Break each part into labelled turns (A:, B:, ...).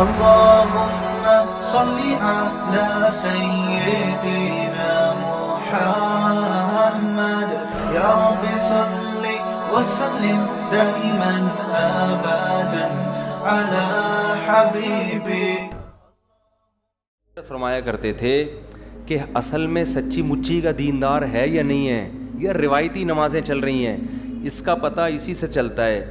A: اللهم صل على سيدنا محمد يا رب صل وسلم دائما ابدا على حبيبي.
B: فرمایا کرتے تھے کہ اصل میں سچی مچی کا دیندار ہے یا نہیں ہے، یا روایتی نمازیں چل رہی ہیں. اس کا پتہ اسی سے چلتا ہے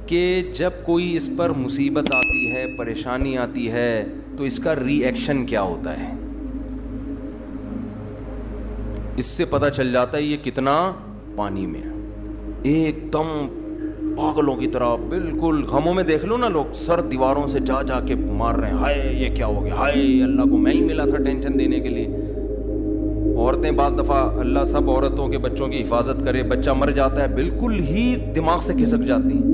B: کہ جب کوئی اس پر مصیبت آتی ہے، پریشانی آتی ہے، تو اس کا ری ایکشن کیا ہوتا ہے. اس سے پتہ چل جاتا ہے یہ کتنا پانی میں ہے. ایک دم پاگلوں کی طرح بالکل غموں میں دیکھ لو نا، لوگ سر دیواروں سے جا جا کے مار رہے ہیں، ہائے یہ کیا ہو گیا، ہائے اللہ کو میں ہی ملا تھا ٹینشن دینے کے لیے. عورتیں بعض دفعہ، اللہ سب عورتوں کے بچوں کی حفاظت کرے، بچہ مر جاتا ہے بالکل ہی دماغ سے کھسک جاتی ہیں،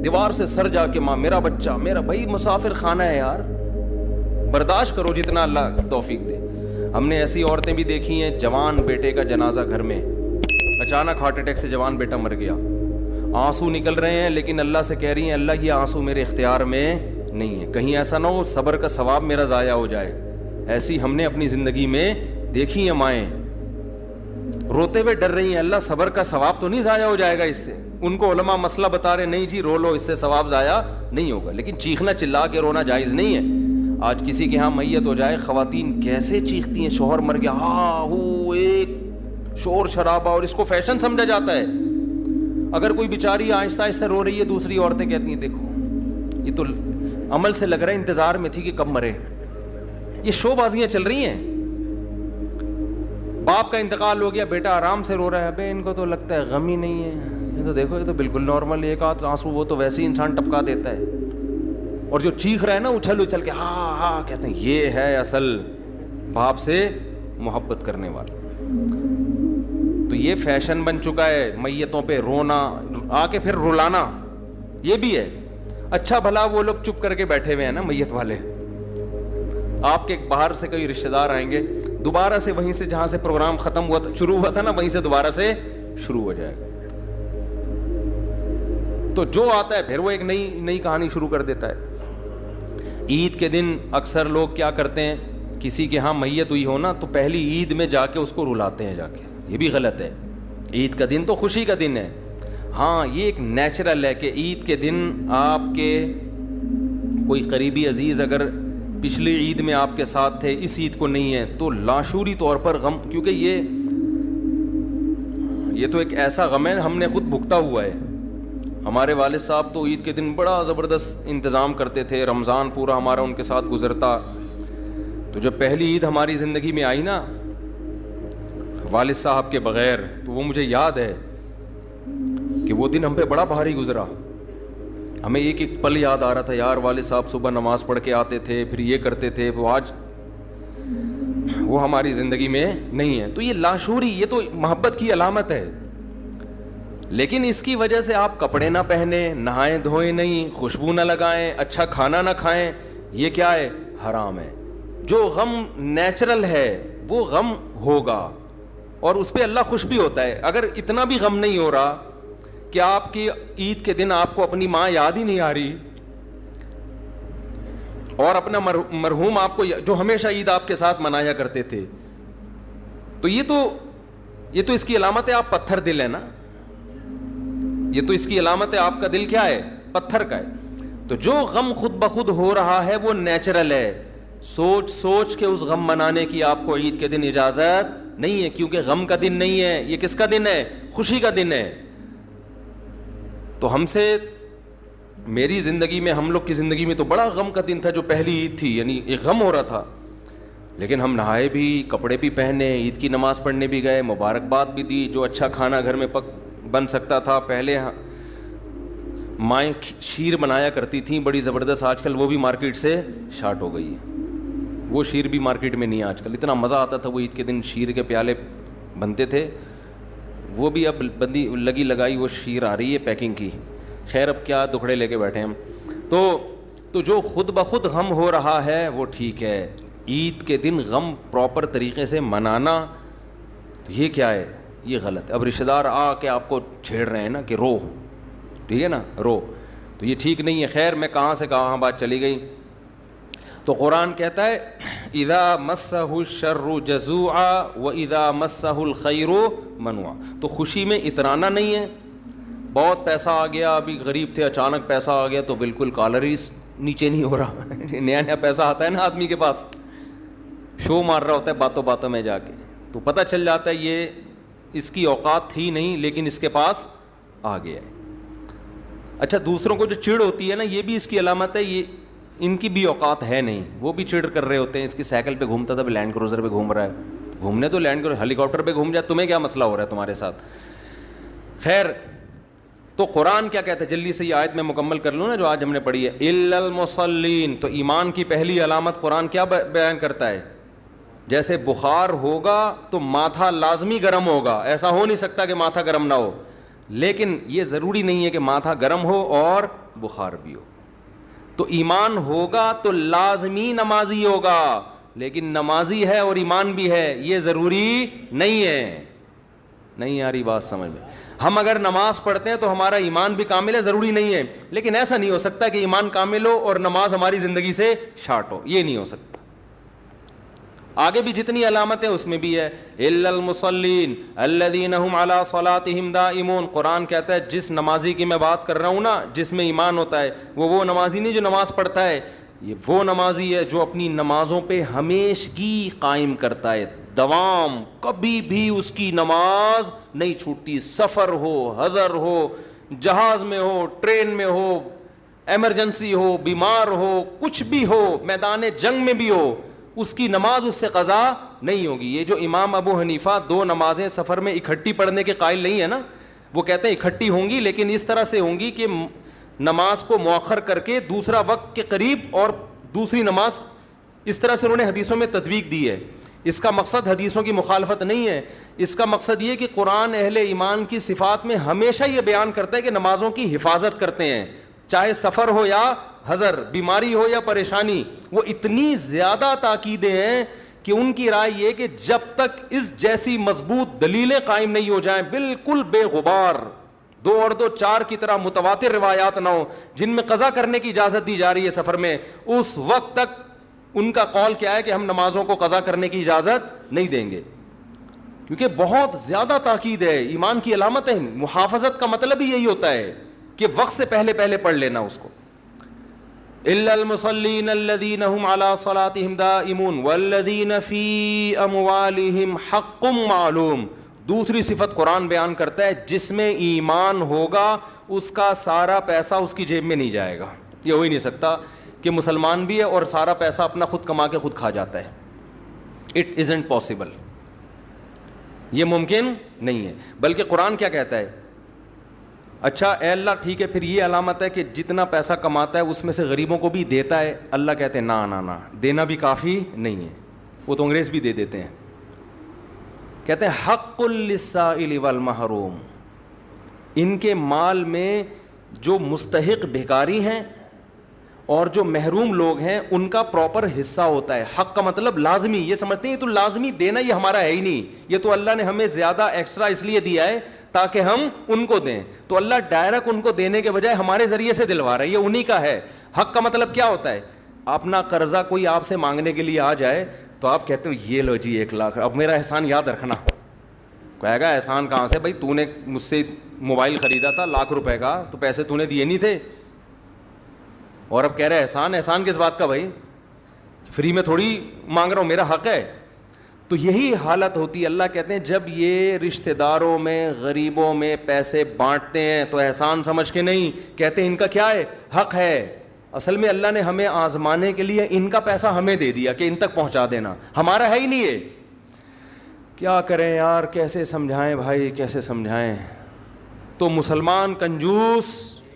B: دیوار سے سر جا کے، ماں میرا بچہ، میرا بھائی مسافر خانہ ہے یار، برداشت کرو جتنا اللہ توفیق دے. ہم نے ایسی عورتیں بھی دیکھی ہیں، جوان بیٹے کا جنازہ گھر میں، اچانک ہارٹ اٹیک سے جوان بیٹا مر گیا، آنسو نکل رہے ہیں، لیکن اللہ سے کہہ رہی ہیں اللہ یہ آنسو میرے اختیار میں نہیں ہے، کہیں ایسا نہ ہو صبر کا ثواب میرا ضائع ہو جائے. ایسی ہم نے اپنی زندگی میں دیکھی ہیں مائیں روتے ہوئے ڈر رہی ہیں، اللہ صبر کا ثواب تو نہیں ضائع ہو جائے گا اس سے. ان کو علماء مسئلہ بتا رہے نہیں جی رو لو اس سے ثواب ضائع نہیں ہوگا، لیکن چیخنا چلا کے رونا جائز نہیں ہے. آج کسی کے ہاں میت ہو جائے، خواتین کیسے چیختی ہیں، شوہر مر گیا، ہاں ہو ایک شور شرابہ، اور اس کو فیشن سمجھا جاتا ہے. اگر کوئی بیچاری آہستہ آہستہ رو رہی ہے، دوسری عورتیں کہتی ہیں دیکھو یہ تو عمل سے لگ رہا ہے انتظار میں تھی کہ کب مرے. یہ شو بازیاں چل رہی ہیں. باپ کا انتقال ہو گیا، بیٹا آرام سے رو رہا ہے، ابے ان کو تو لگتا ہے غم ہی نہیں ہے، یہ تو دیکھو یہ تو بالکل نارمل، ایک آدھ آنسو وہ تو ویسے ہی انسان ٹپکا دیتا ہے. اور جو چیخ رہا ہے نا اچھل اچھل کے ہاں ہاں کہتے ہیں، یہ ہے اصل باپ سے محبت کرنے والا. تو یہ فیشن بن چکا ہے میتوں پہ رونا، آ کے پھر رلانا یہ بھی ہے. اچھا بھلا وہ لوگ چپ کر کے بیٹھے ہوئے ہیں نا میت والے، آپ کے باہر سے کوئی رشتہ دار آئیں گے، دوبارہ سے وہیں سے جہاں سے پروگرام ختم ہوا تھا، شروع ہوا تھا نا، وہیں سے دوبارہ سے شروع ہو جائے گا. تو جو آتا ہے پھر وہ ایک نئی کہانی شروع کر دیتا ہے. عید کے دن اکثر لوگ کیا کرتے ہیں، کسی کے ہاں میت ہوئی ہو نا تو پہلی عید میں جا کے اس کو رلاتے ہیں جا کے، یہ بھی غلط ہے. عید کا دن تو خوشی کا دن ہے. ہاں یہ ایک نیچرل ہے کہ عید کے دن آپ کے کوئی قریبی عزیز اگر پچھلی عید میں آپ کے ساتھ تھے، اس عید کو نہیں ہے، تو لاشعوری طور پر غم، کیونکہ یہ تو ایک ایسا غم ہے ہم نے خود بھگتا ہوا ہے. ہمارے والد صاحب تو عید کے دن بڑا زبردست انتظام کرتے تھے، رمضان پورا ہمارا ان کے ساتھ گزرتا. تو جب پہلی عید ہماری زندگی میں آئی نا والد صاحب کے بغیر، تو وہ مجھے یاد ہے کہ وہ دن ہم پہ بڑا بھاری گزرا. ہمیں ایک ایک پل یاد آ رہا تھا، یار والد صاحب صبح نماز پڑھ کے آتے تھے، پھر یہ کرتے تھے، وہ آج وہ ہماری زندگی میں نہیں ہے. تو یہ لاشعوری، یہ تو محبت کی علامت ہے. لیکن اس کی وجہ سے آپ کپڑے نہ پہنیں، نہائیں دھوئیں نہیں، خوشبو نہ لگائیں، اچھا کھانا نہ کھائیں، یہ کیا ہے؟ حرام ہے. جو غم نیچرل ہے وہ غم ہوگا، اور اس پہ اللہ خوش بھی ہوتا ہے. اگر اتنا بھی غم نہیں ہو رہا کہ آپ کی عید کے دن آپ کو اپنی ماں یاد ہی نہیں آ رہی، اور اپنا مرحوم آپ کو جو ہمیشہ عید آپ کے ساتھ منایا کرتے تھے، تو یہ تو اس کی علامت ہے آپ پتھر دل ہے نا. یہ تو اس کی علامت ہے آپ کا دل کیا ہے؟ پتھر کا ہے. تو جو غم خود بخود ہو رہا ہے وہ نیچرل ہے. سوچ کے اس غم منانے کی آپ کو عید کے دن اجازت نہیں ہے، کیونکہ غم کا دن نہیں ہے، یہ کس کا دن ہے؟ خوشی کا دن ہے. تو ہم سے میری زندگی میں، ہم لوگ کی زندگی میں تو بڑا غم کا دن تھا جو پہلی عید تھی، یعنی ایک غم ہو رہا تھا. لیکن ہم نہائے بھی، کپڑے بھی پہنے، عید کی نماز پڑھنے بھی گئے، مبارکباد بھی دی، جو اچھا کھانا گھر میں بن سکتا تھا. پہلے مائیں شیر بنایا کرتی تھیں بڑی زبردست، آج کل وہ بھی مارکیٹ سے شارٹ ہو گئی ہے. وہ شیر بھی مارکیٹ میں نہیں ہے آج کل. اتنا مزہ آتا تھا وہ عید کے دن شیر کے پیالے بنتے تھے، وہ بھی اب بندی لگی لگائی وہ شیر آ رہی ہے پیکنگ کی. خیر اب کیا دکھڑے لے کے بیٹھے ہم. تو جو خود بخود غم ہو رہا ہے وہ ٹھیک ہے. عید کے دن غم پراپر طریقے سے منانا یہ کیا ہے؟ یہ غلط ہے. اب رشتہ دار آ کے آپ کو چھیڑ رہے ہیں نا کہ رو، ٹھیک ہے نا، رو. تو یہ ٹھیک نہیں ہے. خیر میں کہاں سے کہاں بات چلی گئی. تو قرآن کہتا ہے اذا مسہ الشر جزوعا واذا مسہ الخیر منوعا. تو خوشی میں اترانا نہیں ہے. بہت پیسہ آ گیا, ابھی غریب تھے, اچانک پیسہ آ گیا تو بالکل کالر ہی نیچے نہیں ہو رہا. نیا نیا پیسہ آتا ہے نا آدمی کے پاس, شو مار رہا ہوتا ہے باتوں باتوں میں جا کے, تو پتہ چل جاتا ہے یہ اس کی اوقات تھی نہیں لیکن اس کے پاس آ گیا ہے. اچھا دوسروں کو جو چڑ ہوتی ہے نا, یہ بھی اس کی علامت ہے, یہ ان کی بھی اوقات ہے نہیں, وہ بھی چڑ کر رہے ہوتے ہیں. اس کی سائیکل پہ گھومتا تھا, لینڈ کروزر پہ گھوم رہا ہے. گھومنے تو لینڈ کروزر, ہیلی کاپٹر پہ گھوم جائے, تمہیں کیا مسئلہ ہو رہا ہے تمہارے ساتھ. خیر تو قرآن کیا کہتا ہے, جلدی سے یہ آیت میں مکمل کر لوں نا جو آج ہم نے پڑھی ہے. الا المصلین, تو ایمان کی پہلی علامت قرآن کیا بیان کرتا ہے, جیسے بخار ہوگا تو ماتھا لازمی گرم ہوگا, ایسا ہو نہیں سکتا کہ ماتھا گرم نہ ہو, لیکن یہ ضروری نہیں ہے کہ ماتھا گرم ہو اور بخار بھی ہو. تو ایمان ہوگا تو لازمی نمازی ہوگا, لیکن نمازی ہے اور ایمان بھی ہے یہ ضروری نہیں ہے. نہیں آ رہی بات سمجھ میں. ہم اگر نماز پڑھتے ہیں تو ہمارا ایمان بھی کامل ہے, ضروری نہیں ہے, لیکن ایسا نہیں ہو سکتا کہ ایمان کامل ہو اور نماز ہماری زندگی سے شارٹ ہو, یہ نہیں ہو سکتا. آگے بھی جتنی علامتیں اس میں بھی ہے. الا المصلین الذین هم علی صلاتهم دائمون. قرآن کہتا ہے جس نمازی کی میں بات کر رہا ہوں نا, جس میں ایمان ہوتا ہے, وہ نمازی نہیں جو نماز پڑھتا ہے, یہ وہ نمازی ہے جو اپنی نمازوں پہ ہمیشگی قائم کرتا ہے, دوام, کبھی بھی اس کی نماز نہیں چھوٹتی. سفر ہو, حضر ہو, جہاز میں ہو, ٹرین میں ہو, ایمرجنسی ہو, بیمار ہو, کچھ بھی ہو, میدان جنگ میں بھی ہو, اس کی نماز اس سے قضا نہیں ہوگی. یہ جو امام ابو حنیفہ دو نمازیں سفر میں اکٹھی پڑھنے کے قائل نہیں ہے نا, وہ کہتے ہیں اکٹھی ہوں گی لیکن اس طرح سے ہوں گی کہ نماز کو مؤخر کر کے دوسرا وقت کے قریب اور دوسری نماز, اس طرح سے انہوں نے حدیثوں میں تطبیق دی ہے. اس کا مقصد حدیثوں کی مخالفت نہیں ہے, اس کا مقصد یہ کہ قرآن اہل ایمان کی صفات میں ہمیشہ یہ بیان کرتا ہے کہ نمازوں کی حفاظت کرتے ہیں, چاہے سفر ہو یا حضر, بیماری ہو یا پریشانی. وہ اتنی زیادہ تاکیدیں ہیں کہ ان کی رائے یہ کہ جب تک اس جیسی مضبوط دلیلیں قائم نہیں ہو جائیں, بالکل بے غبار 2 اور 2 4 کی طرح متواتر روایات نہ ہو جن میں قضا کرنے کی اجازت دی جا رہی ہے سفر میں, اس وقت تک ان کا قول کیا ہے کہ ہم نمازوں کو قضا کرنے کی اجازت نہیں دیں گے, کیونکہ بہت زیادہ تاکید ہے. ایمان کی علامت ہے, محافظت کا مطلب ہی یہی ہوتا ہے کہ وقت سے پہلے پڑھ لینا اس کو. الا المصلین الذین هم علی صلاتهم دائمون والذین فی اموالہم حق معلوم. دوسری صفت قرآن بیان کرتا ہے, جس میں ایمان ہوگا اس کا سارا پیسہ اس کی جیب میں نہیں جائے گا. یہ ہو ہی نہیں سکتا کہ مسلمان بھی ہے اور سارا پیسہ اپنا خود کما کے خود کھا جاتا ہے. اٹ ازنٹ پاسبل, یہ ممکن نہیں ہے. بلکہ قرآن کیا کہتا ہے, اچھا اے اللہ ٹھیک ہے, پھر یہ علامت ہے کہ جتنا پیسہ کماتا ہے اس میں سے غریبوں کو بھی دیتا ہے. اللہ کہتے ہیں نہ, دینا بھی کافی نہیں ہے. وہ تو انگریز بھی دے دیتے ہیں. کہتے ہیں حق للسائل والمحروم, ان کے مال میں جو مستحق بھکاری ہیں اور جو محروم لوگ ہیں ان کا پراپر حصہ ہوتا ہے. حق کا مطلب لازمی, یہ سمجھتے ہیں یہ تو لازمی دینا, یہ ہمارا ہے ہی نہیں, یہ تو اللہ نے ہمیں زیادہ ایکسٹرا اس لیے دیا ہے تاکہ ہم ان کو دیں. تو اللہ ڈائریکٹ ان کو دینے کے بجائے ہمارے ذریعے سے دلوا رہا ہے, یہ انہی کا ہے. حق کا مطلب کیا ہوتا ہے, اپنا قرضہ کوئی آپ سے مانگنے کے لیے آ جائے تو آپ کہتے ہو یہ لو جی 1 لاکھ, اب میرا احسان یاد رکھنا. کہے گا احسان کہاں سے بھائی, تو نے مجھ سے موبائل خریدا تھا 1 لاکھ روپے کا, تو پیسے تو نے دیے نہیں تھے, اور اب کہہ رہے احسان کس بات کا بھائی, فری میں تھوڑی مانگ رہا ہوں, میرا حق ہے. تو یہی حالت ہوتی ہے. اللہ کہتے ہیں جب یہ رشتہ داروں میں غریبوں میں پیسے بانٹتے ہیں تو احسان سمجھ کے نہیں, کہتے ہیں ان کا کیا ہے, حق ہے. اصل میں اللہ نے ہمیں آزمانے کے لیے ان کا پیسہ ہمیں دے دیا کہ ان تک پہنچا دینا, ہمارا ہے ہی نہیں ہے. کیا کریں یار, کیسے سمجھائیں بھائی, کیسے سمجھائیں. تو مسلمان کنجوس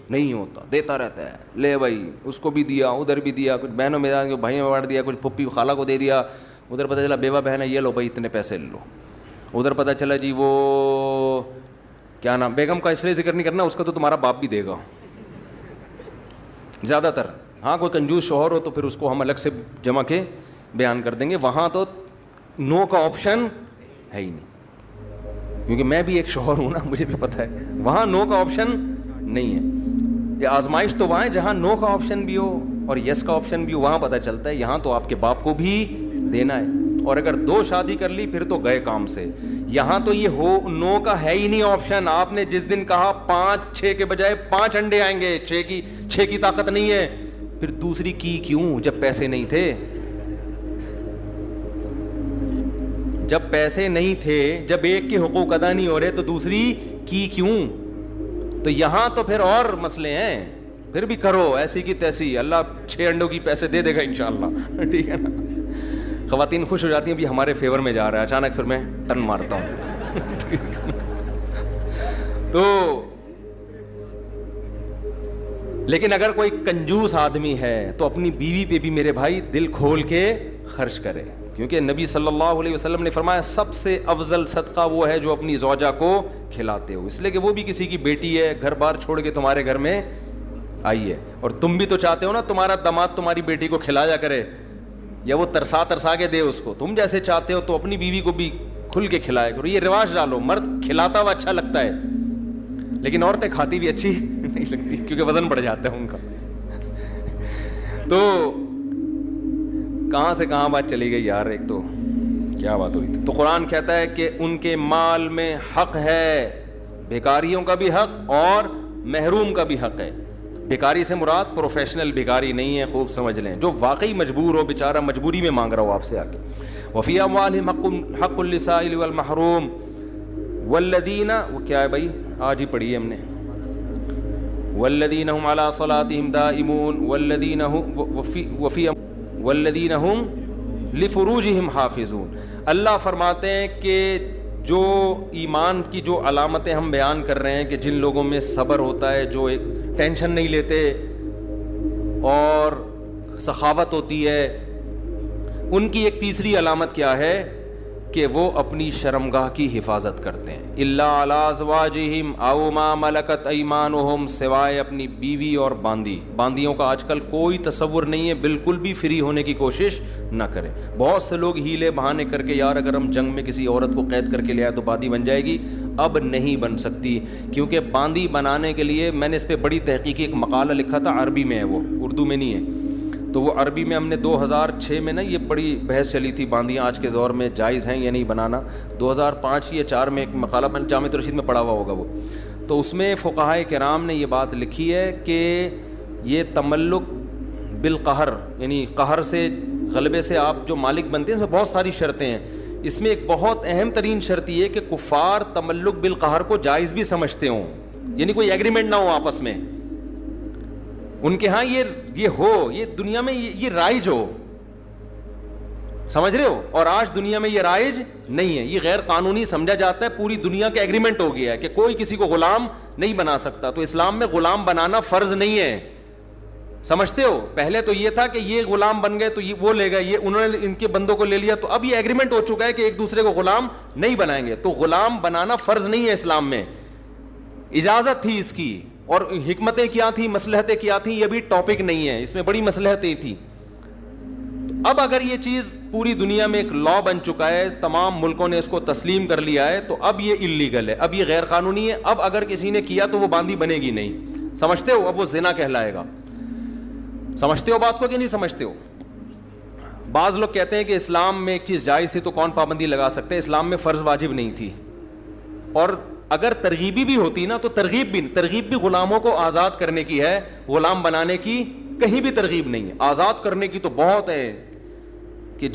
B: نہیں ہوتا, دیتا رہتا ہے. لے بھائی اس کو بھی دیا, ادھر بھی دیا, کچھ بہنوں میں بھائیوں میں بانٹ دیا, کچھ پھپھی خالہ کو دے دیا, ادھر پتہ چلا بیوہ بہن ہے, یہ لو بھائی اتنے پیسے لے لو. ادھر پتہ چلا جی وہ کیا نام, بیگم کا اس لیے ذکر نہیں کرنا, اس کا تو تمہارا باپ بھی دے گا زیادہ تر. ہاں کوئی کنجوس شوہر ہو تو پھر اس کو ہم الگ سے جمع کے بیان کر دیں گے. وہاں تو نو کا آپشن ہے ہی نہیں, کیونکہ میں بھی ایک شوہر ہوں نا, مجھے بھی پتہ ہے وہاں نو کا آپشن نہیں ہے. یہ آزمائش تو وہاں ہے جہاں نو کا آپشن بھی ہو اور یس کا آپشن بھی ہو, وہاں پتہ چلتا ہے. یہاں تو آپ کے باپ کو بھی دینا ہے, اور اگر 2 شادی کر لی پھر تو گئے کام سے. یہاں تو یہ ہو نو کا ہے ہی نہیں آپشن. آپ نے جس دن کہا 5-6 کے بجائے 5 انڈے آئیں گے, 6 کی طاقت نہیں ہے, پھر دوسری کی کیوں جب پیسے نہیں تھے؟ جب پیسے نہیں تھے, جب ایک کے حقوق ادا نہیں ہو رہے تو دوسری کی کیوں؟ تو یہاں تو پھر اور مسئلے ہیں. پھر بھی کرو ایسی کی تیسی, اللہ 6 انڈوں کی پیسے دے دے گا انشاءاللہ. ٹھیک ہے نا. خواتین خوش ہو جاتی ہیں بھی ہمارے فیور میں جا رہا ہے, اچانک پھر میں ٹرن مارتا ہوں. تو لیکن اگر کوئی کنجوس آدمی ہے تو اپنی بیوی پہ بھی میرے بھائی دل کھول کے خرچ کرے, کیونکہ نبی صلی اللہ علیہ وسلم نے فرمایا سب سے افضل صدقہ وہ ہے جو اپنی زوجہ کو کھلاتے ہو, اس لیے کہ وہ بھی کسی کی بیٹی ہے, گھر بار چھوڑ کے تمہارے گھر میں آئی ہے, اور تم بھی تو چاہتے ہو نا تمہارا داماد تمہاری بیٹی کو کھلایا کرے, یا وہ ترسا کے دے اس کو. تم جیسے چاہتے ہو تو اپنی بیوی کو بھی کھل کے کھلایا کرو. یہ رواج ڈالو. مرد کھلاتا ہوا اچھا لگتا ہے, لیکن عورتیں کھاتی بھی اچھی نہیں لگتی کیونکہ وزن بڑھ جاتا ہے ان کا. تو کہاں سے کہاں بات چلی گئی یار, ایک تو کیا بات ہوئی تھی. تو قرآن کہتا ہے کہ ان کے مال میں حق ہے, بھکاریوں کا بھی حق اور محروم کا بھی حق ہے. بھکاری سے مراد پروفیشنل بھکاری نہیں ہے, خوب سمجھ لیں, جو واقعی مجبور ہو, بیچارہ مجبوری میں مانگ رہا ہو آپ سے آ کے. وفی اموالہم حق للسائل والمحروم والذین, وہ کیا ہے بھائی آج ہی پڑھی ہے ہم نے, والذین هم علی صلاتہم دائمون والذین هم لفروجہم حافظون. اللہ فرماتے ہیں کہ جو ایمان کی جو علامتیں ہم بیان کر رہے ہیں کہ جن لوگوں میں صبر ہوتا ہے, جو ایک ٹینشن نہیں لیتے اور سخاوت ہوتی ہے, ان کی ایک تیسری علامت کیا ہے کہ وہ اپنی شرمگاہ کی حفاظت کرتے ہیں. الا علی ازواجہم او ما ملکت ایمانہم, سوائے اپنی بیوی اور باندیوں کا آج کل کوئی تصور نہیں ہے, بالکل بھی فری ہونے کی کوشش نہ کریں. بہت سے لوگ ہیلے بہانے کر کے یار اگر ہم جنگ میں کسی عورت کو قید کر کے لے آئے تو باندی بن جائے گی. اب نہیں بن سکتی, کیونکہ باندی بنانے کے لیے میں نے اس پہ بڑی تحقیقی ایک مقالہ لکھا تھا, عربی میں ہے وہ, اردو میں نہیں ہے. تو وہ عربی میں ہم نے 2006 میں نا یہ بڑی بحث چلی تھی, باندیاں آج کے دور میں جائز ہیں یا نہیں بنانا. 2005 یا 4 میں ایک مقالہ میں جامع رشید میں پڑھا ہوا ہوگا وہ. تو اس میں فقہائے کرام نے یہ بات لکھی ہے کہ یہ تملک بالقہر, یعنی قہر سے, غلبے سے آپ جو مالک بنتے ہیں, اس میں بہت ساری شرطیں ہیں. اس میں ایک بہت اہم ترین شرط یہ ہے کہ کفار تملک بالقہر کو جائز بھی سمجھتے ہوں, یعنی کوئی ایگریمنٹ نہ ہو آپس میں. ان کے ہاں یہ ہو, یہ دنیا میں یہ رائج ہو, سمجھ رہے ہو, اور آج دنیا میں یہ رائج نہیں ہے, یہ غیر قانونی سمجھا جاتا ہے. پوری دنیا کا ایگریمنٹ ہو گیا ہے کہ کوئی کسی کو غلام نہیں بنا سکتا. تو اسلام میں غلام بنانا فرض نہیں ہے, سمجھتے ہو. پہلے تو یہ تھا کہ یہ غلام بن گئے تو یہ وہ لے گئے, یہ انہوں نے ان کے بندوں کو لے لیا, تو اب یہ ایگریمنٹ ہو چکا ہے کہ ایک دوسرے کو غلام نہیں بنائیں گے. تو غلام بنانا فرض نہیں ہے اسلام میں, اجازت تھی اس کی, اور حکمتیں کیا تھیں, مصلحتیں کیا تھیں, یہ بھی ٹاپک نہیں ہے, اس میں بڑی مصلحتیں تھیں. اب اگر یہ چیز پوری دنیا میں ایک لا بن چکا ہے, تمام ملکوں نے اس کو تسلیم کر لیا ہے, تو اب یہ اللیگل ہے, اب یہ غیر قانونی ہے. اب اگر کسی نے کیا تو وہ باندی بنے گی نہیں, سمجھتے ہو, اب وہ زنا کہلائے گا. سمجھتے ہو بات کو کہ نہیں سمجھتے ہو؟ بعض لوگ کہتے ہیں کہ اسلام میں ایک چیز جائز تھی تو کون پابندی لگا سکتے, اسلام میں فرض واجب نہیں تھی. اور اگر ترغیبی بھی ہوتی نا تو ترغیب بھی غلاموں کو آزاد کرنے کی ہے, غلام بنانے کی کہیں بھی ترغیب نہیں ہے. آزاد کرنے کی تو بہت ہے کہ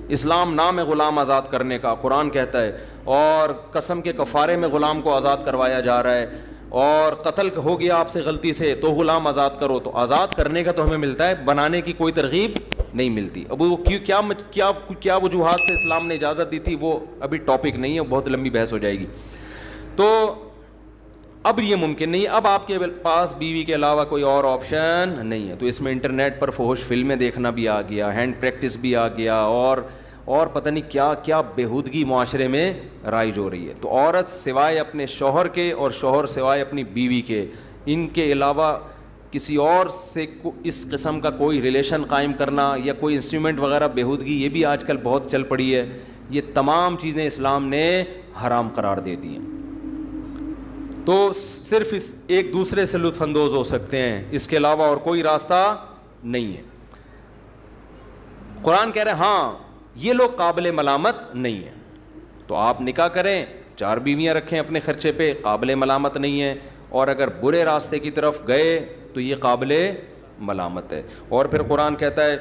B: اسلام نام ہے غلام آزاد کرنے کا, قرآن کہتا ہے, اور قسم کے کفارے میں غلام کو آزاد کروایا جا رہا ہے, اور قتل ہو گیا آپ سے غلطی سے تو غلام آزاد کرو. تو آزاد کرنے کا تو ہمیں ملتا ہے, بنانے کی کوئی ترغیب نہیں ملتی. اب وہ کیا وجوہات سے اسلام نے اجازت دی تھی وہ ابھی ٹاپک نہیں ہے, بہت لمبی بحث ہو جائے گی. تو اب یہ ممکن نہیں, اب آپ کے پاس بیوی کے علاوہ کوئی اور آپشن نہیں ہے. تو اس میں انٹرنیٹ پر فحش فلمیں دیکھنا بھی آ گیا, ہینڈ پریکٹس بھی آ گیا, اور پتہ نہیں کیا کیا بےہودگی معاشرے میں رائج ہو رہی ہے. تو عورت سوائے اپنے شوہر کے اور شوہر سوائے اپنی بیوی کے, ان کے علاوہ کسی اور سے اس قسم کا کوئی ریلیشن قائم کرنا یا کوئی انسٹرومنٹ وغیرہ بےہودگی, یہ بھی آج کل بہت چل پڑی ہے. یہ تمام چیزیں اسلام نے حرام قرار دے دی ہیں. تو صرف اس ایک دوسرے سے لطف اندوز ہو سکتے ہیں, اس کے علاوہ اور کوئی راستہ نہیں ہے. قرآن کہہ رہے ہیں ہاں یہ لوگ قابل ملامت نہیں ہیں. تو آپ نکاح کریں, 4 بیویاں رکھیں اپنے خرچے پہ, قابل ملامت نہیں ہیں. اور اگر برے راستے کی طرف گئے تو یہ قابل ملامت ہے. اور پھر قرآن کہتا ہے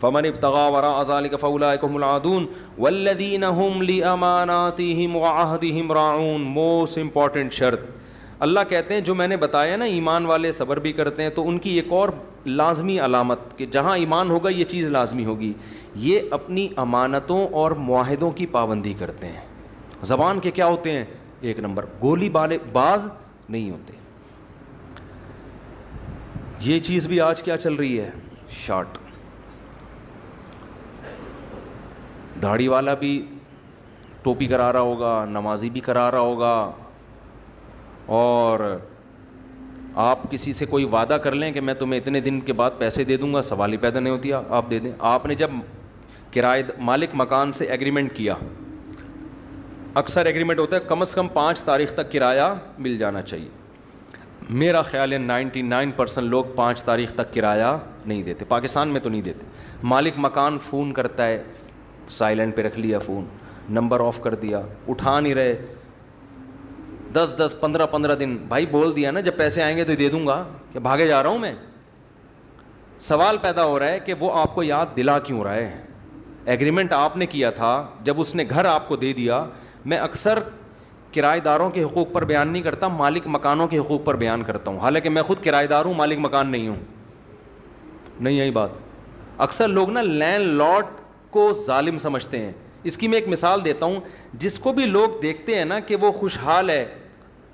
B: فمن ابتغى وراء ذلك فاولئك هم العادون والذین هم لاماناتهم وعهدهم راعون. موسٹ امپورٹنٹ شرط اللہ کہتے ہیں جو میں نے بتایا نا, ایمان والے صبر بھی کرتے ہیں, تو ان کی ایک اور لازمی علامت کہ جہاں ایمان ہوگا یہ چیز لازمی ہوگی, یہ اپنی امانتوں اور معاہدوں کی پابندی کرتے ہیں. زبان کے کیا ہوتے ہیں؟ 1 نمبر, گولی باز نہیں ہوتے. یہ چیز بھی آج کیا چل رہی ہے؟ شارٹ. داڑھی والا بھی ٹوپی کرا رہا ہوگا, نمازی بھی کرا رہا ہوگا, اور آپ کسی سے کوئی وعدہ کر لیں کہ میں تمہیں اتنے دن کے بعد پیسے دے دوں گا, سوال ہی پیدا نہیں ہوتی آپ دے دیں. آپ نے جب کرائے مالک مکان سے ایگریمنٹ کیا, اکثر ایگریمنٹ ہوتا ہے کم از کم 5 تاریخ تک کرایہ مل جانا چاہیے. میرا خیال ہے 99% لوگ 5 تاریخ تک کرایہ نہیں دیتے, پاکستان میں تو نہیں دیتے. مالک مکان فون کرتا ہے, سائلنٹ پہ رکھ لیا فون, نمبر آف کر دیا, اٹھا نہیں رہے, 10 15 دن. بھائی بول دیا نا جب پیسے آئیں گے تو دے دوں گا, کہ بھاگے جا رہا ہوں میں. سوال پیدا ہو رہا ہے کہ وہ آپ کو یاد دلا کیوں رہا ہے؟ ایگریمنٹ آپ نے کیا تھا, جب اس نے گھر آپ کو دے دیا. میں اکثر کرایہ داروں کے حقوق پر بیان نہیں کرتا, مالک مکانوں کے حقوق پر بیان کرتا ہوں, حالانکہ میں خود کرایہ دار ہوں, مالک مکان نہیں ہوں. نہیں یہی بات. اکثر لوگ نا لینڈ لارڈ کو ظالم سمجھتے ہیں. اس کی میں ایک مثال دیتا ہوں. جس کو بھی لوگ دیکھتے ہیں نا کہ وہ خوشحال ہے,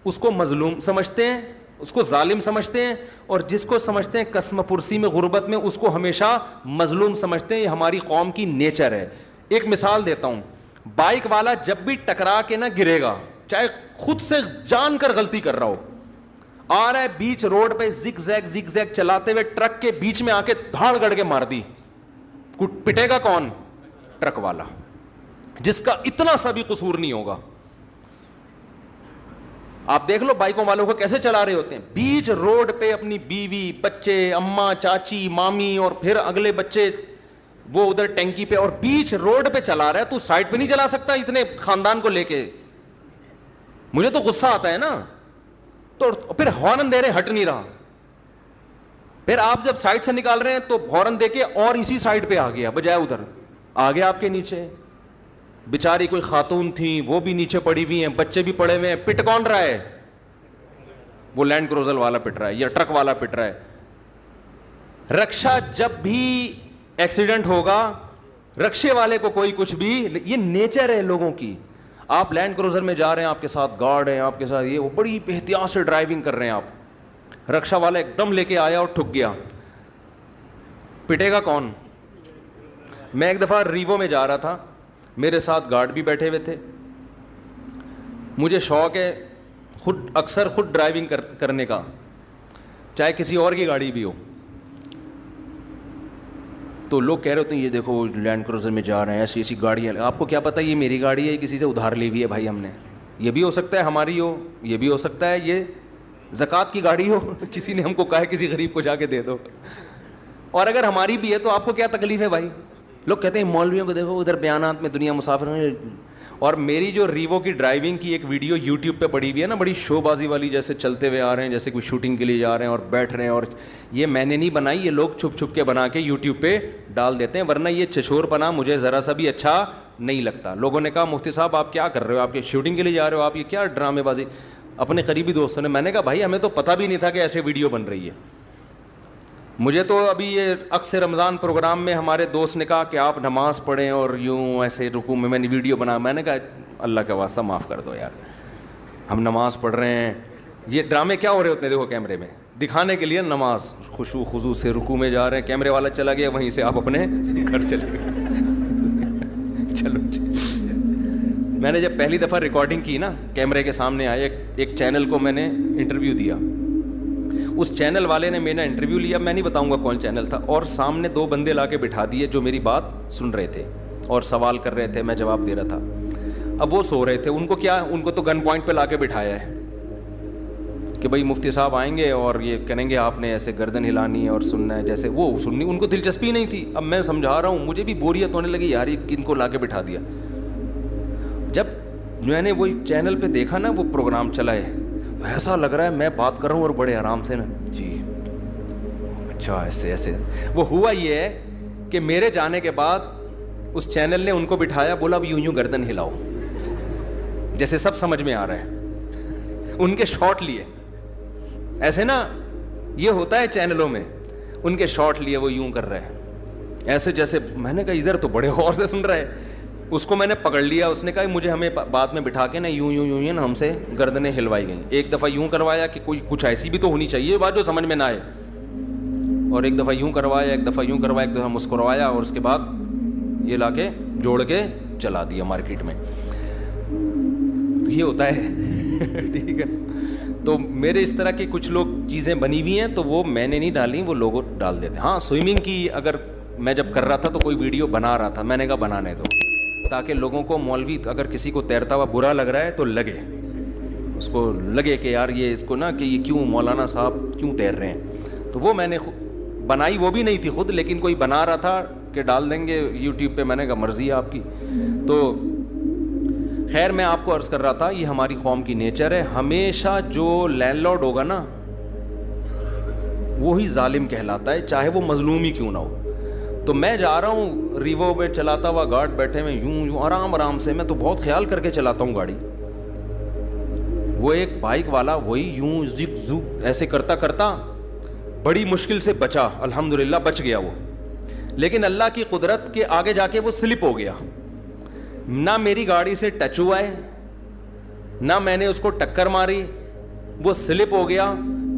B: اس کو مظلوم سمجھتے ہیں, اس کو ظالم سمجھتے ہیں, اور جس کو سمجھتے ہیں قسم پرسی میں غربت میں, اس کو ہمیشہ مظلوم سمجھتے ہیں. یہ ہماری قوم کی نیچر ہے. ایک مثال دیتا ہوں. بائک والا جب بھی ٹکرا کے نہ گرے گا, چاہے خود سے جان کر غلطی کر رہا ہو, آ رہا ہے بیچ روڈ پہ زگ زیگ چلاتے ہوئے, ٹرک کے بیچ میں آ کے دھاڑ گڑ کے مار دی, پٹے گا کون؟ ٹرک والا, جس کا اتنا سا بھی قصور نہیں ہوگا. آپ دیکھ لو بائکوں والوں کو کیسے چلا رہے ہوتے ہیں, بیچ روڈ پہ اپنی بیوی, بچے, اماں, چاچی, مامی, اور پھر اگلے بچے وہ ادھر ٹینکی پہ, اور بیچ روڈ پہ چلا رہا ہے. تو سائڈ پہ نہیں چلا سکتا اتنے خاندان کو لے کے؟ مجھے تو غصہ آتا ہے نا. تو پھر ہارن دے رہے, ہٹ نہیں رہا. پھر آپ جب سائڈ سے نکال رہے ہیں تو ہارن دے کے اور اسی سائڈ پہ آ گیا, بجائے ادھر آ گیا آپ کے نیچے. بیچاری کوئی خاتون تھیں, وہ بھی نیچے پڑی ہوئی ہیں, بچے بھی پڑے ہوئے ہیں. پٹ کون رہا ہے؟ وہ لینڈ کروزر والا پٹ رہا ہے یا ٹرک والا پٹ رہا ہے. رکشا جب بھی ایکسیڈنٹ ہوگا, رکشے والے کو کوئی کچھ بھی, یہ نیچر ہے لوگوں کی. آپ لینڈ کروزر میں جا رہے ہیں, آپ کے ساتھ گارڈ ہیں, آپ کے ساتھ یہ, وہ بڑی احتیاط سے ڈرائیونگ کر رہے ہیں آپ. رکشا والا ایک دم لے کے آیا اور ٹھک گیا, پٹے گا کون؟ میں ایک دفعہ ریوو میں جا رہا تھا, میرے ساتھ گارڈ بھی بیٹھے ہوئے تھے. مجھے شوق ہے اکثر خود ڈرائیونگ کرنے کا, چاہے کسی اور کی گاڑی بھی ہو. تو لوگ کہہ رہے ہوتے ہیں یہ دیکھو لینڈ کروزر میں جا رہے ہیں, ایسی ایسی گاڑیاں. آپ کو کیا پتہ یہ میری گاڑی ہے, کسی سے ادھار لی ہوئی ہے بھائی ہم نے. یہ بھی ہو سکتا ہے ہماری ہو, یہ بھی ہو سکتا ہے یہ زکوٰۃ کی گاڑی ہو, کسی نے ہم کو کہا ہے کسی غریب کو جا کے دے دو. اور اگر ہماری بھی ہے تو آپ کو کیا تکلیف ہے بھائی؟ لوگ کہتے ہیں مولویوں کو دیکھو ادھر بیانات میں دنیا مسافر ہیں. اور میری جو ریوو کی ڈرائیونگ کی ایک ویڈیو یوٹیوب پہ پڑی ہوئی ہے نا, بڑی شو بازی والی, جیسے چلتے ہوئے آ رہے ہیں, جیسے کوئی شوٹنگ کے لیے جا رہے ہیں اور بیٹھ رہے ہیں. اور یہ میں نے نہیں بنائی, یہ لوگ چھپ چھپ کے بنا کے یوٹیوب پہ ڈال دیتے ہیں, ورنہ یہ چھچور پنا مجھے ذرا سا بھی اچھا نہیں لگتا. لوگوں نے کہا مفتی صاحب آپ کیا کر رہے ہو, آپ کی شوٹنگ کے لیے جا رہے ہو, آپ یہ کیا ڈرامے بازی. اپنے قریبی دوستوں نے, میں نے کہا بھائی ہمیں تو پتہ بھی نہیں تھا کہ ایسے ویڈیو بن رہی ہے. مجھے تو ابھی یہ عکس رمضان پروگرام میں ہمارے دوست نے کہا کہ آپ نماز پڑھیں اور یوں ایسے رکوع میں نے ویڈیو بنا. میں نے کہا اللہ کا واسطہ معاف کر دو یار, ہم نماز پڑھ رہے ہیں. یہ ڈرامے کیا ہو رہے ہوتے ہیں دیکھو کیمرے میں دکھانے کے لیے, نماز خشوع خضوع سے رکوع میں جا رہے ہیں, کیمرے والا چلا گیا, وہیں سے آپ اپنے گھر چلے گئے. چلو میں نے جب پہلی دفعہ ریکارڈنگ کی نا, کیمرے کے سامنے آئے, ایک چینل کو میں نے انٹرویو دیا. اس چینل والے نے میرا انٹرویو لیا, میں نہیں بتاؤں گا کون چینل تھا, اور سامنے 2 بندے لا کے بٹھا دیے جو میری بات سن رہے تھے اور سوال کر رہے تھے, میں جواب دے رہا تھا. اب وہ سو رہے تھے, ان کو کیا, ان کو تو گن پوائنٹ پہ لا کے بٹھایا ہے. کہ بھائی مفتی صاحب آئیں گے اور یہ کریں گے آپ نے ایسے گردن ہلانی ہے اور سننا ہے, جیسے وہ سننی ان کو دلچسپی نہیں تھی. اب میں سمجھا رہا ہوں, مجھے بھی بوریت ہونے لگی یار یہ کن کو لا کے بٹھا دیا. جب میں نے وہی چینل پہ دیکھا نا وہ پروگرام چلا ہے, تو ایسا لگ رہا ہے میں بات کر رہا ہوں اور بڑے آرام سے نا جی اچھا ایسے ایسے. وہ ہوا یہ ہے کہ میرے جانے کے بعد اس چینل نے ان کو بٹھایا, بولا اب یوں گردن ہلاؤ, جیسے سب سمجھ میں آ رہا ہے. ان کے شارٹ لیے ایسے نا, یہ ہوتا ہے چینلوں میں, ان کے شارٹ لیے وہ یوں کر رہے ہیں ایسے جیسے. میں نے کہا ادھر تو بڑے غور سے سن رہے ہیں. اس کو میں نے پکڑ لیا, اس نے کہا مجھے ہمیں بعد میں بٹھا کے نا یوں یوں یوں نا ہم سے گردنیں ہلوائی گئیں. ایک دفعہ یوں کروایا کہ کوئی کچھ ایسی بھی تو ہونی چاہیے بات جو سمجھ میں نہ آئے, اور ایک دفعہ یوں کروایا, ایک دفعہ یوں کروایا, ایک دفعہ مسکروایا, اور اس کے بعد یہ لا کے جوڑ کے چلا دیا مارکیٹ میں. یہ ہوتا ہے ٹھیک ہے. تو میرے اس طرح کی کچھ لوگ چیزیں بنی ہوئی ہیں, تو وہ میں نے نہیں ڈالی, وہ لوگ ڈال دیتے. ہاں سوئمنگ کی اگر میں جب کر رہا تھا تو کوئی ویڈیو بنا رہا تھا, میں نے کہا بنانے دو, تاکہ لوگوں کو مولوی اگر کسی کو تیرتا ہوا برا لگ رہا ہے تو لگے, اس کو لگے کہ یار یہ اس کو نا کہ یہ کیوں مولانا صاحب کیوں تیر رہے ہیں. تو وہ میں نے بنائی, وہ بھی نہیں تھی خود, لیکن کوئی بنا رہا تھا کہ ڈال دیں گے یوٹیوب پہ. میں نے کہا مرضی ہے آپ کی. تو خیر میں آپ کو عرض کر رہا تھا, یہ ہماری قوم کی نیچر ہے, ہمیشہ جو لینڈ لارڈ ہوگا نا وہی ظالم کہلاتا ہے, چاہے وہ مظلوم ہی کیوں نہ ہو. تو میں جا رہا ہوں ریوو پہ, چلاتا ہوا گارڈ بیٹھے ہوئے یوں یوں آرام آرام سے, میں تو بہت خیال کر کے چلاتا ہوں گاڑی. وہ ایک بائک والا وہی یوں زک زک ایسے کرتا کرتا بڑی مشکل سے بچا, الحمدللہ بچ گیا وہ. لیکن اللہ کی قدرت کے آگے جا کے وہ سلپ ہو گیا. نہ میری گاڑی سے ٹچ ہوا ہے, نہ میں نے اس کو ٹکر ماری, وہ سلپ ہو گیا.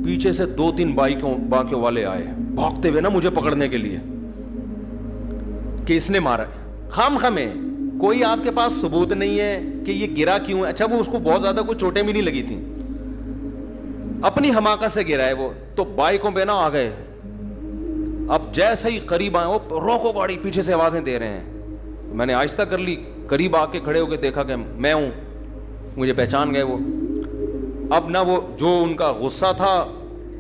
B: پیچھے سے 2-3 بائکوں والے آئے بھاگتے ہوئے نا مجھے پکڑنے کے لیے کہ اس نے مارا. خام خامے کوئی آپ کے پاس ثبوت نہیں ہے کہ یہ گرا کیوں ہے. اچھا وہ اس کو بہت زیادہ کوئی چوٹیں بھی نہیں لگی تھیں, اپنی حماقت سے گرا ہے وہ. تو بائکوں پہ نا آ گئے, اب جیسے ہی قریب آئے وہ روکو گاڑی, پیچھے سے آوازیں دے رہے ہیں. میں نے آہستہ کر لی, قریب آ کے کھڑے ہو کے دیکھا کہ میں ہوں, مجھے پہچان گئے وہ. اب نہ وہ جو ان کا غصہ تھا,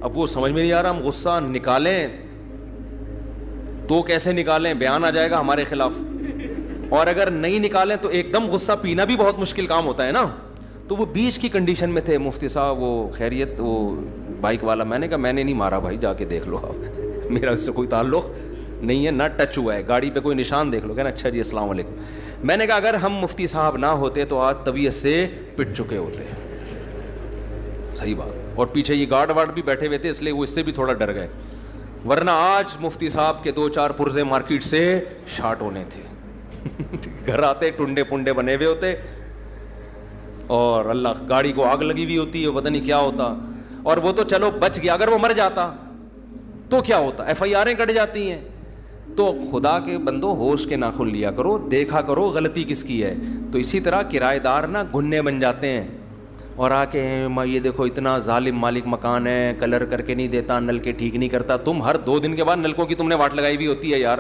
B: اب وہ سمجھ میں نہیں آ رہا ہم غصہ نکالیں تو کیسے نکالیں, بیان آ جائے گا ہمارے خلاف, اور اگر نہیں نکالیں تو ایک دم غصہ پینا بھی بہت مشکل کام ہوتا ہے نا. تو وہ بیچ کی کنڈیشن میں تھے. مفتی صاحب وہ خیریت, وہ بائک والا. میں نے کہا میں نے نہیں مارا بھائی, جا کے دیکھ لو آپ, میرا اس سے کوئی تعلق نہیں ہے, نہ ٹچ ہوا ہے, گاڑی پہ کوئی نشان دیکھ لو. کہنا اچھا جی السلام علیکم. میں نے کہا اگر ہم مفتی صاحب نہ ہوتے تو آج طبیعت سے پٹ چکے ہوتے. صحیح بات. اور پیچھے یہ گارڈ وارڈ بھی بیٹھے ہوئے تھے, اس لیے وہ اس سے بھی تھوڑا ڈر گئے, ورنہ آج مفتی صاحب کے 2-4 پرزے مارکیٹ سے شارٹ ہونے تھے. گھر آتے ٹنڈے پنڈے بنے ہوئے ہوتے, اور اللہ گاڑی کو آگ لگی ہوئی ہوتی ہے, پتہ نہیں کیا ہوتا. اور وہ تو چلو بچ گیا, اگر وہ مر جاتا تو کیا ہوتا, FIR کٹ جاتی ہیں. تو خدا کے بندو ہوش کے ناخن لیا کرو, دیکھا کرو غلطی کس کی ہے. تو اسی طرح کرایہ دار نا گھننے بن جاتے ہیں, اور آ کے یہ دیکھو اتنا ظالم مالک مکان ہے, کلر کر کے نہیں دیتا, نل کے ٹھیک نہیں کرتا. تم ہر 2 دن کے بعد نلکوں کی تم نے واٹ لگائی ہوئی ہوتی ہے یار.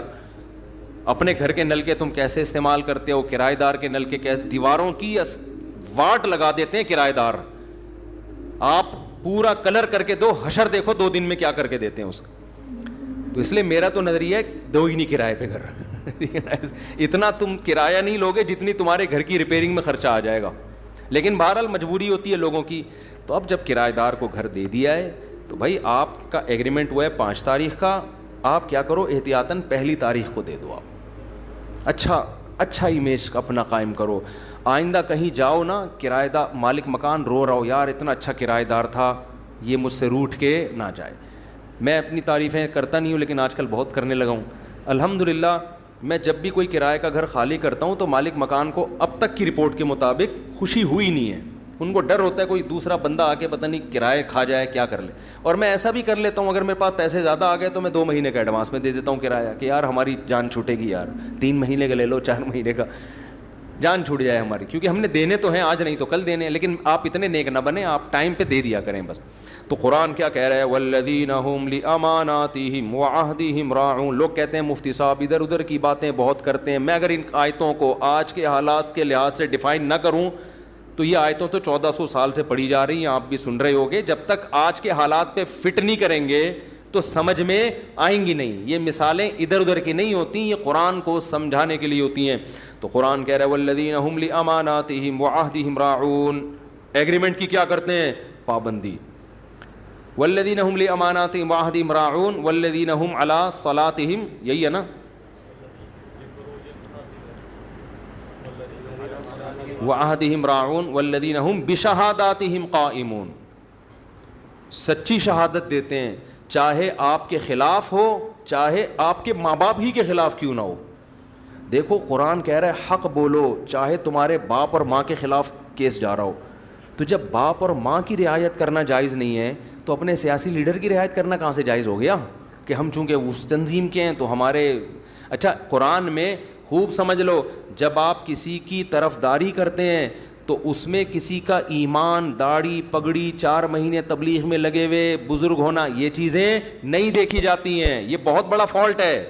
B: اپنے گھر کے نل کے تم کیسے استعمال کرتے ہو, کرایہ دار کے نل کے کیسے, دیواروں کی واٹ لگا دیتے ہیں کرایہ دار. آپ پورا کلر کر کے دو, حشر دیکھو 2 دن میں کیا کر کے دیتے ہیں اس کا. تو اس لیے میرا تو نظریہ ہے دو ہی نہیں کرائے پہ گھر. اتنا تم کرایہ نہیں لوگے جتنی تمہارے گھر کی ریپیئرنگ میں خرچہ آ جائے گا. لیکن بہرحال مجبوری ہوتی ہے لوگوں کی. تو اب جب کرایہ دار کو گھر دے دیا ہے تو بھائی آپ کا ایگریمنٹ ہوا ہے 5 تاریخ کا, آپ کیا کرو احتیاطاً 1 تاریخ کو دے دو. آپ اچھا امیج اپنا قائم کرو. آئندہ کہیں جاؤ نا, کرایہ دار مالک مکان رو رہا ہو یار اتنا اچھا کرایہ دار تھا, یہ مجھ سے روٹھ کے نہ جائے. میں اپنی تعریفیں کرتا نہیں ہوں لیکن آج کل بہت کرنے لگا ہوں الحمدللہ. میں جب بھی کوئی کرایہ کا گھر خالی کرتا ہوں تو مالک مکان کو اب تک کی رپورٹ کے مطابق خوشی ہوئی نہیں ہے. ان کو ڈر ہوتا ہے کوئی دوسرا بندہ آ کے پتہ نہیں کرایہ کھا جائے, کیا کر لے. اور میں ایسا بھی کر لیتا ہوں, اگر میرے پاس پیسے زیادہ آ گئے تو میں 2 مہینے کا ایڈوانس میں دے دیتا ہوں کرایہ, کہ یار ہماری جان چھوٹے گی یار, 3 مہینے کا لے لو, 4 مہینے کا, جان چھوٹ جائے ہماری, کیونکہ ہم نے دینے تو ہیں, آج نہیں تو کل دینے. لیکن آپ اتنے نیک نہ بنیں, آپ ٹائم پہ دے دیا کریں بس. تو قرآن کیا کہہ رہا ہے, والذین هم لاماناتہم وعہدہم راعون. لوگ کہتے ہیں مفتی صاحب ادھر ادھر کی باتیں بہت کرتے ہیں. میں اگر ان آیتوں کو آج کے حالات کے لحاظ سے ڈیفائن نہ کروں تو یہ آیتوں تو 1400 سال سے پڑھی جا رہی ہیں, آپ بھی سن رہے ہوگے. جب تک آج کے حالات پہ فٹ نہیں کریں گے تو سمجھ میں آئیں گی نہیں. یہ مثالیں ادھر ادھر کی نہیں ہوتی, یہ قرآن کو سمجھانے کے لیے ہوتی ہیں. تو قرآن کہہ رہا ہے والذین هم لاماناتہم وعہدہم راعون, ایگریمنٹ کی کیا کرتے ہیں, پابندی. والذین هم لاماناتہم وعہدہم راعون والذین هم علی صلاتہم, یہی ہے نا, وعہدہم راعون والذین هم بشہاداتہم قائمون, سچی شہادت دیتے ہیں چاہے آپ کے خلاف ہو, چاہے آپ کے ماں باپ ہی کے خلاف کیوں نہ ہو. دیکھو قرآن کہہ رہا ہے حق بولو چاہے تمہارے باپ اور ماں کے خلاف کیس جا رہا ہو. تو جب باپ اور ماں کی رعایت کرنا جائز نہیں ہے تو اپنے سیاسی لیڈر کی رعایت کرنا کہاں سے جائز ہو گیا کہ ہم چونکہ اس تنظیم کے ہیں تو ہمارے. اچھا قرآن میں خوب سمجھ لو, جب آپ کسی کی طرفداری کرتے ہیں تو اس میں کسی کا ایمان, داڑھی, پگڑی, 4 مہینے تبلیغ میں لگے ہوئے, بزرگ ہونا, یہ چیزیں نہیں دیکھی جاتی ہیں. یہ بہت بڑا فالٹ ہے.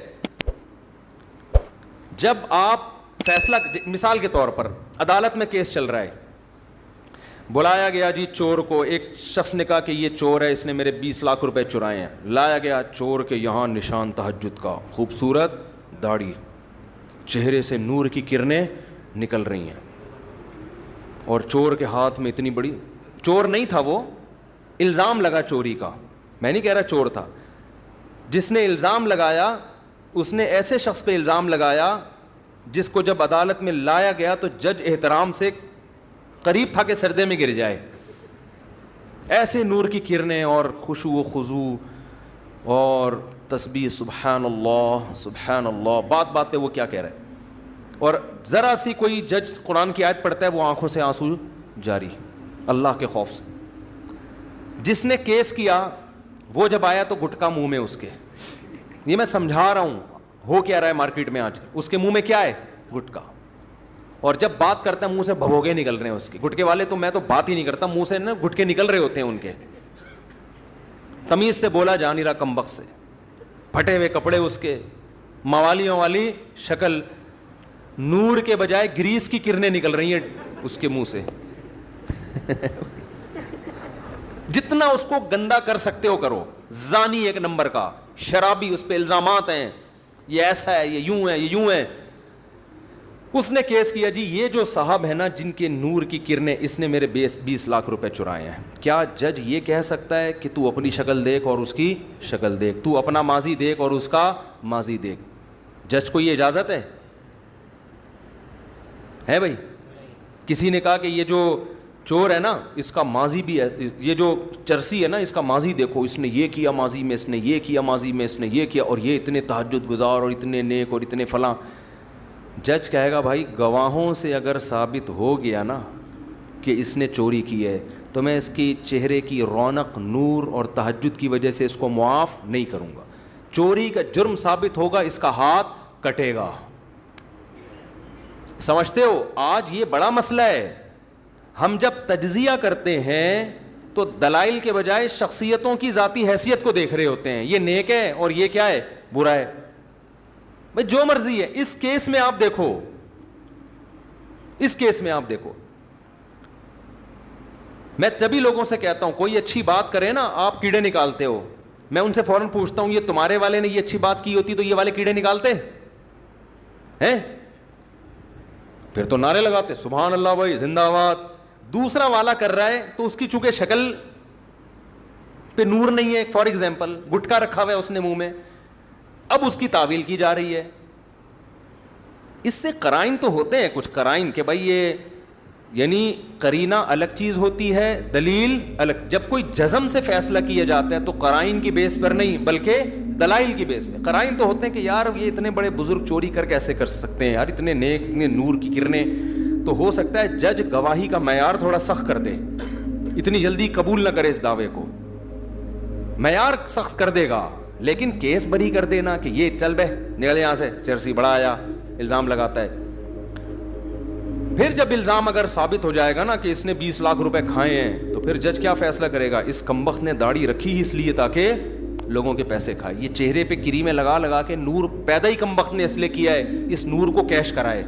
B: جب آپ فیصلہ, مثال کے طور پر عدالت میں کیس چل رہا ہے, بلایا گیا جی چور کو, ایک شخص نے کہا کہ یہ چور ہے, اس نے میرے 20 لاکھ روپے چرائے ہیں. لایا گیا چور کے یہاں نشان تہجد کا, خوبصورت داڑھی, چہرے سے نور کی کرنیں نکل رہی ہیں, اور چور کے ہاتھ میں اتنی بڑی, چور نہیں تھا وہ, الزام لگا چوری کا, میں نہیں کہہ رہا چور تھا. جس نے الزام لگایا اس نے ایسے شخص پہ الزام لگایا جس کو جب عدالت میں لایا گیا تو جج احترام سے قریب تھا کہ سردے میں گر جائے. ایسے نور کی کرنیں اور خشوع و خضوع اور تسبیح, سبحان اللہ, بات بات پہ وہ کیا کہہ رہا ہے. اور ذرا سی کوئی جج قرآن کی آیت پڑھتا ہے وہ آنکھوں سے آنسو جاری, اللہ کے خوف سے. جس نے کیس کیا وہ جب آیا تو گٹکا منہ میں اس کے, یہ میں سمجھا رہا ہوں ہو کیا رہا ہے مارکیٹ میں آج کل, اس کے منہ میں کیا ہے, گٹکا. اور جب بات کرتا ہے منہ سے بھگوگے نکل رہے ہیں اس کے. گٹکے والے تو میں تو بات ہی نہیں کرتا, منہ سے نا گٹکے نکل رہے ہوتے ہیں ان کے. تمیز سے بولا جا نہیں رہا کمبخت سے, پھٹے ہوئے کپڑے اس کے, موالیوں والی شکل, نور کے بجائے گریس کی کرنیں نکل رہی ہیں اس کے منہ سے. جتنا اس کو گندا کر سکتے ہو کرو. زانی ایک نمبر کا, شرابی, اس پہ الزامات ہیں, یہ ایسا ہے, یہ یوں ہے, یہ یوں ہے. اس نے کیس کیا جی یہ جو صاحب ہے نا جن کے نور کی کرنیں, اس نے میرے 20 لاکھ روپے چرائے ہیں. کیا جج یہ کہہ سکتا ہے کہ تو اپنی شکل دیکھ اور اس کی شکل دیکھ, تو اپنا ماضی دیکھ اور اس کا ماضی دیکھ؟ جج کو یہ اجازت ہے بھائی؟ کسی نے کہا کہ یہ جو چور ہے نا اس کا ماضی بھی ہے, یہ جو چرسی ہے نا اس کا ماضی دیکھو, اس نے یہ کیا ماضی میں, اس نے یہ کیا ماضی میں, اس نے یہ کیا, اور یہ اتنے تہجد گزار اور اتنے نیک اور اتنے فلاں. جج کہے گا بھائی گواہوں سے اگر ثابت ہو گیا نا کہ اس نے چوری کی ہے تو میں اس کی چہرے کی رونق, نور اور تہجد کی وجہ سے اس کو معاف نہیں کروں گا. چوری کا جرم ثابت ہوگا, اس کا ہاتھ کٹے گا. سمجھتے ہو آج یہ بڑا مسئلہ ہے. ہم جب تجزیہ کرتے ہیں تو دلائل کے بجائے شخصیتوں کی ذاتی حیثیت کو دیکھ رہے ہوتے ہیں. یہ نیک ہے اور یہ کیا ہے, برا ہے. بھائی جو مرضی ہے. اس کیس میں آپ دیکھو, اس کیس میں آپ دیکھو, میں تبھی لوگوں سے کہتا ہوں کوئی اچھی بات کرے نا آپ کیڑے نکالتے ہو. میں ان سے فوراً پوچھتا ہوں یہ تمہارے والے نے یہ اچھی بات کی ہوتی تو یہ والے کیڑے نکالتے ہیں؟ پھر تو نعرے لگاتے سبحان اللہ بھائی زندہ آباد. دوسرا والا کر رہا ہے تو اس کی چونکہ شکل پہ نور نہیں ہے, فار ایگزامپل گٹکا رکھا ہوا ہے اس نے منہ میں, اب اس کی تعویل کی جا رہی ہے. اس سے قرائن تو ہوتے ہیں کچھ قرائن کہ بھائی یہ یعنی قرینہ الگ چیز ہوتی ہے, دلیل الگ. جب کوئی جزم سے فیصلہ کیا جاتا ہے تو قرائن کی بیس پر نہیں بلکہ دلائل کی بیس پہ. قرائن تو ہوتے ہیں کہ یار یہ اتنے بڑے بزرگ چوری کر کے ایسے کر سکتے ہیں یار, اتنے نیک, اتنے نور کی کرنیں. تو ہو سکتا ہے جج گواہی کا معیار تھوڑا سخت کر دے, اتنی جلدی قبول نہ کرے اس دعوے کو, معیار سخت کر دے گا, لیکن کیس بری کر دینا کہ یہ چل بے نکل یہاں سے, چرسی بڑا آیا, الزام لگاتا ہے. پھر جب الزام اگر ثابت ہو جائے گا نا کہ اس نے 20 لاکھ روپے کھائے ہیں تو پھر جج کیا فیصلہ کرے گا, اس کمبخت نے داڑھی رکھی اس لیے تاکہ لوگوں کے پیسے کھائے. یہ چہرے پہ کریمیں لگا لگا کے نور پیدا ہی کمبخت نے اس لیے کیا ہے اس نور کو کیش کرائے,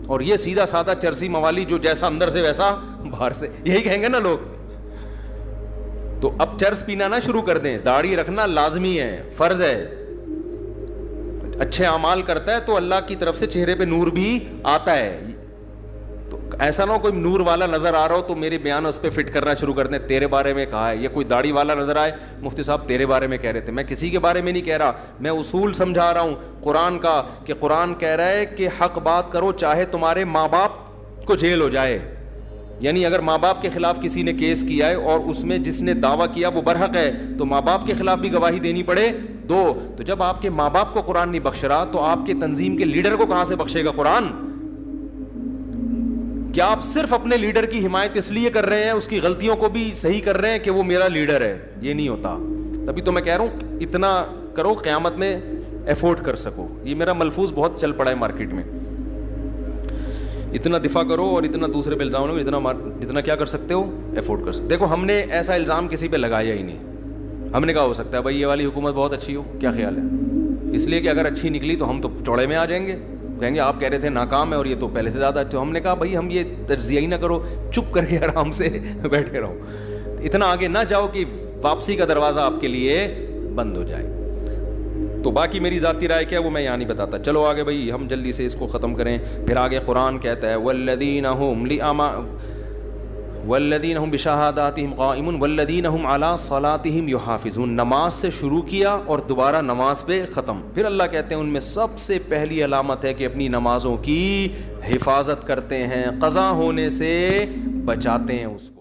B: اور یہ سیدھا سادہ چرسی موالی جو جیسا اندر سے ویسا باہر سے, یہی کہیں گے نا لوگ. تو اب چرس پینا نہ شروع کر دیں, داڑھی رکھنا لازمی ہے, فرض ہے. اچھے اعمال کرتا ہے تو اللہ کی طرف سے چہرے پہ نور بھی آتا ہے. تو ایسا نہ ہو کوئی نور والا نظر آ رہا ہو تو میرے بیان اس پہ فٹ کرنا شروع کر دیں, تیرے بارے میں کہا ہے. یہ کوئی داڑھی والا نظر آئے, مفتی صاحب تیرے بارے میں کہہ رہے تھے. میں کسی کے بارے میں نہیں کہہ رہا, میں اصول سمجھا رہا ہوں قرآن کا, کہ قرآن کہہ رہا ہے کہ حق بات کرو چاہے تمہارے ماں باپ کو جیل ہو جائے. یعنی اگر ماں باپ کے خلاف کسی نے کیس کیا ہے اور اس میں جس نے دعویٰ کیا وہ برحق ہے تو ماں باپ کے خلاف بھی گواہی دینی پڑے, دو. تو جب آپ کے ماں باپ کو قرآن نہیں بخش رہا تو آپ کے تنظیم کے لیڈر کو کہاں سے بخشے گا قرآن؟ کیا آپ صرف اپنے لیڈر کی حمایت اس لیے کر رہے ہیں, اس کی غلطیوں کو بھی صحیح کر رہے ہیں کہ وہ میرا لیڈر ہے؟ یہ نہیں ہوتا. تبھی تو میں کہہ رہا ہوں اتنا کرو قیامت میں ایفورڈ کر سکو. یہ میرا ملفوظ بہت چل پڑا ہے مارکیٹ میں, اتنا دفاع کرو اور اتنا دوسرے پہ الزام لگو, جتنا کیا کر سکتے ہو ایفورڈ کر سکتے. دیکھو ہم نے ایسا الزام کسی پہ لگایا ہی نہیں. ہم نے کہا ہو سکتا ہے بھائی یہ والی حکومت بہت اچھی ہو, کیا خیال ہے؟ اس لیے کہ اگر اچھی نکلی تو ہم تو چوڑے میں آ جائیں گے, کہیں گے آپ کہہ رہے تھے ناکام ہے اور یہ تو پہلے سے زیادہ. تو ہم نے کہا بھائی ہم یہ تجزیہ ہی نہ کرو, چپ کر کے آرام سے بیٹھے رہو, اتنا آگے نہ جاؤ کہ واپسی کا دروازہ آپ کے لیے بند ہو جائے. تو باقی میری ذاتی رائے کیا وہ میں یہاں نہیں بتاتا. چلو آگے بھائی ہم جلدی سے اس کو ختم کریں. پھر آگے قرآن کہتا ہے والذین هم بشہاداتہم قائمون والذین هم علی صلاتہم یحافظون. نماز سے شروع کیا اور دوبارہ نماز پہ ختم. پھر اللہ کہتے ہیں ان میں سب سے پہلی علامت ہے کہ اپنی نمازوں کی حفاظت کرتے ہیں, قضا ہونے سے بچاتے ہیں اس کو.